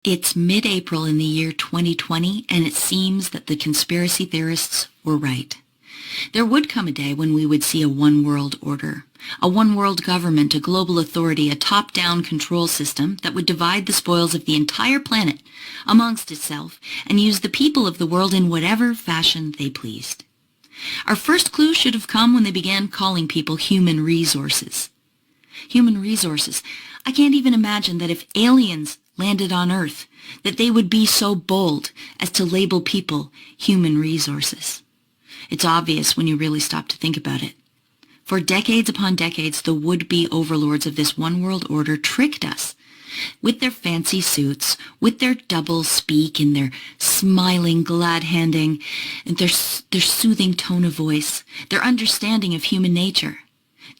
It's mid-April in the year 2020, and it seems that the conspiracy theorists were right. There would come a day when we would see a one-world order, a one-world government, a global authority, a top-down control system that would divide the spoils of the entire planet amongst itself and use the people of the world in whatever fashion they pleased. Our first clue should have come when they began calling people human resources. Human resources. I can't even imagine that if aliens landed on Earth, that they would be so bold as to label people human resources. It's obvious when you really stop to think about it. For decades upon decades, the would-be overlords of this one-world order tricked us with their fancy suits, with their double speak and their smiling, glad-handing, and their soothing tone of voice, their understanding of human nature.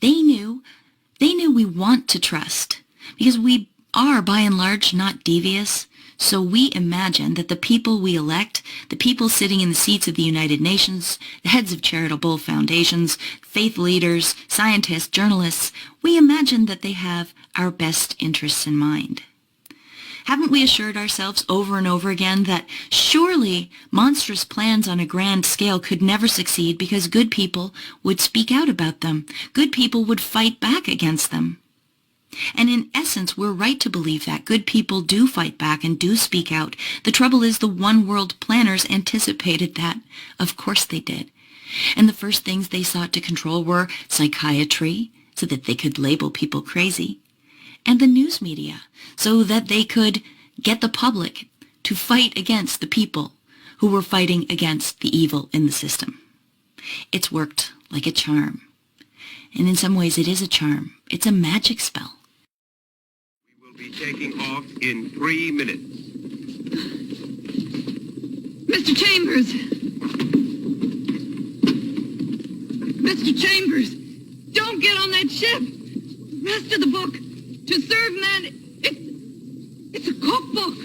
They knew we want to trust, because we are, by and large, not devious. So we imagine that the people we elect, the people sitting in the seats of the United Nations, the heads of charitable foundations, faith leaders, scientists, journalists, we imagine that they have our best interests in mind. Haven't we assured ourselves over and over again that surely monstrous plans on a grand scale could never succeed because good people would speak out about them, good people would fight back against them? And in essence, we're right to believe that good people do fight back and do speak out. The trouble is the one-world planners anticipated that. Of course they did. And the first things they sought to control were psychiatry, so that they could label people crazy, and the news media, so that they could get the public to fight against the people who were fighting against the evil in the system. It's worked like a charm. And in some ways it is a charm. It's a magic spell. Be taking off in 3 minutes. Mr. Chambers! Mr. Chambers! Don't get on that ship! Rest of the book! To serve man, it's a cookbook!